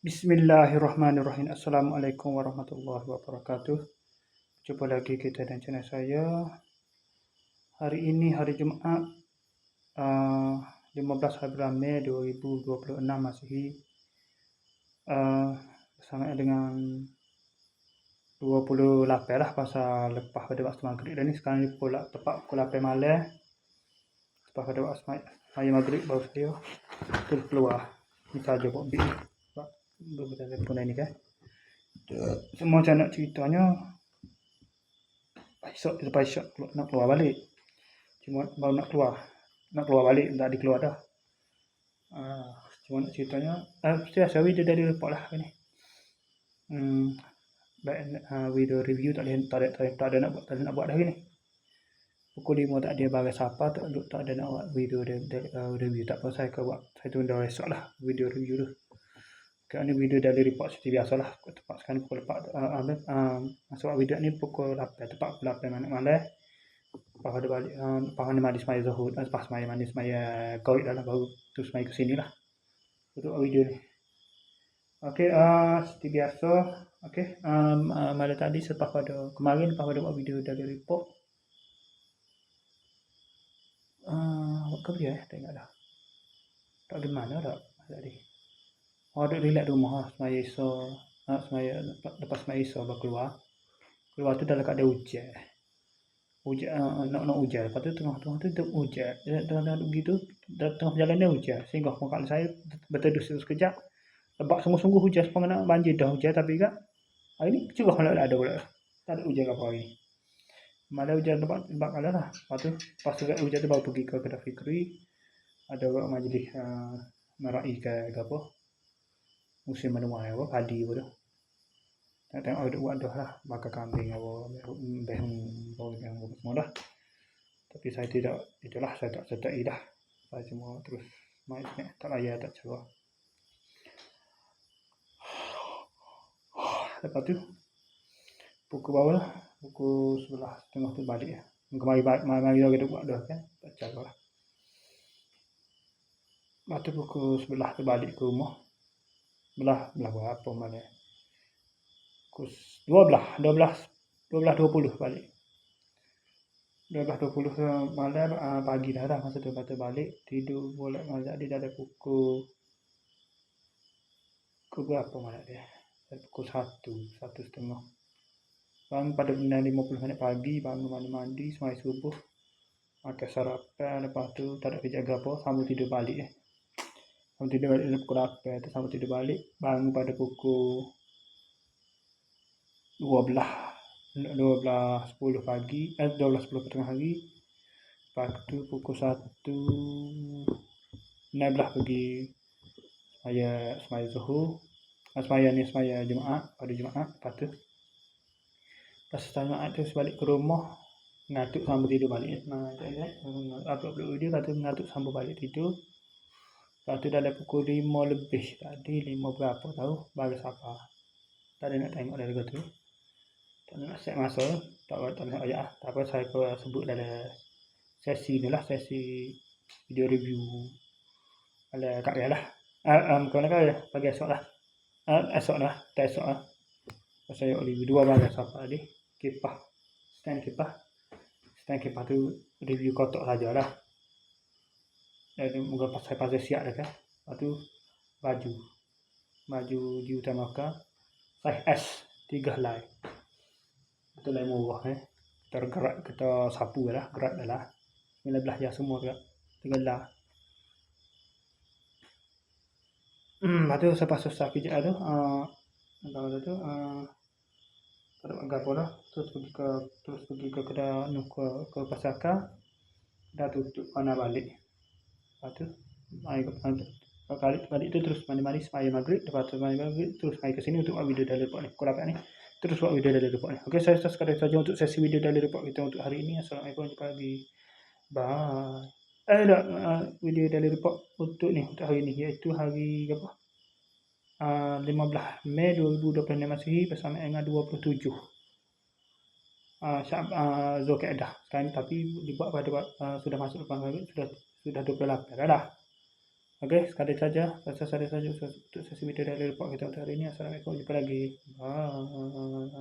Bismillahirrahmanirrahim. Assalamualaikum warahmatullahi wabarakatuh. Jumpa lagi kita dan channel saya. Hari ini hari Jumaat 15 hari Mei 2026 Masihi, bersama dengan 28 lah pasal lepas pada waktu maghrib dah ni. Sekarang ni tepat pukul 8 malam. Lepas pada waktu maya maghrib baru saya keluar. Ni saja buat bit ni. Berbual telefon ni kan. Semua saya nak ceritanya lepas esok nak keluar balik. Cuma baru nak keluar balik, tak ada keluar dah. Cuma nak ceritanya biasa video dari report lah ni. Video review tak ada nak buat dah ni. Pukul 5 tak ada bagai siapa, tak ada nak buat video review. Tak apa, saya tunda esok lah video review tu. Kerana video dari report seperti biasalah. Tepat sekarang pukul 4. Masuk video ni pukul 8. Tepat pukul 8 malam. Lepas ada balik. Lepas mandi semaya Zuhur. Lepas mandi semaya Kawit dah lah. Baru terus semaya ke sini lah. Untuk video ni. Okey. Seperti biasa. Okey. Malam tadi kemarin lepas pada buat video dari report. Buat ke dia tengok dah. Tak ada mana dah tadi. Duduk relax rumah semaya esok. Lepas semaya esok baru keluar. Keluar tu dalam keadaan hujan. Nak hujan. Lepas tu tengah tu hujan. Tengah begitu tengah perjalanan hujan. Sehingga kakak saya berteduh sekejap. Sebab sungguh-sungguh hujan sepang nak banjir dah hujan. Tapi kan hari ni cerah malah ada pula. Tak ada hujan apa hari ni. Malah hujan tempat kalah lah. Lepas tu hujan tu baru pergi ke Kedai Fikri. Ada majlis meraihkan apa musim menuai apa padi apa tu. Tengok ada buat dah lah bakar kambing apa behung yang semua dah. Tapi saya saya tak sertai dah. Saya cuma terus main tak layak tak cerah. Lepas tu pukul berapa lah? Pukul 11.30 tu balik lah. Mari kita buat dah kan. Tak cerah lah. Lepas tu pukul 11 tu balik ke rumah. Belah berapa mana? Pukul 12.20 balik. 12.20 malam pagi dah masa tu kata balik. Tidur boleh malam dia dah pukul berapa malam dia? Pukul 1.30. Bangun pada 50 minit pagi, bangun mandi semai subuh. Makan sarapan, lepas tu tak ada kerja apa, sambung tidur balik Sambung tidur balik pukul 8 tu, sambung tidur balik. Bangun pada pukul 12.10 pagi, 12.10 tengah hari. Lepas tu pukul 1.16 pergi semaya Zuhur. Semaya Jumaat, pada Jumaat. Lepas tu pas Jumaat tu balik ke rumah, ngatuk sambung tidur balik. Upload video, lepas tu ngatuk sambung balik tidur. Lepas tu dah pukul 5 lebih tadi, 5 berapa tahu, baru siapa. Tak ada nak tengok dari tu. Tak nak set masa, tak nak ayat. Tak apa, saya sebut dalam sesi ni lah, sesi video review ala Kak Ria lah. Bukan Kak pagi esok lah. Esok lah. Saya review 2 bagai siapa tadi. Stand kipas tu review kotak saja lah. Dan mungkin pasal siap dah kan. Lepas tu baju diutamakan size S 3 helai. Betul lah murah tergerak kita sapu lah, gerak dah lah. 19 jam semua gerak. 3 helai. Lepas tu selesai kerja tu tak ada apa dah. Terus pergi ke kedai ke pasar dah tutup mana balik. Lepas tu balik tu terus mandi semaya maghrib. Lepas tu mandi maghrib terus mai ke sini untuk buat video dari report ni. Pukul 8 ni terus buat video dari report ni. Okey, saya sekadar saja untuk sesi video dari report kita untuk hari ini. Assalamualaikum, jumpa lagi. Bye. Video dari report untuk hari ni iaitu hari apa? 15 Mei 2026 Masihi bersama dengan 27 Okey, sekali saja. Rasa saja untuk sesi video dari report kita untuk hari ini. Assalamualaikum. Jumpa lagi. Bye.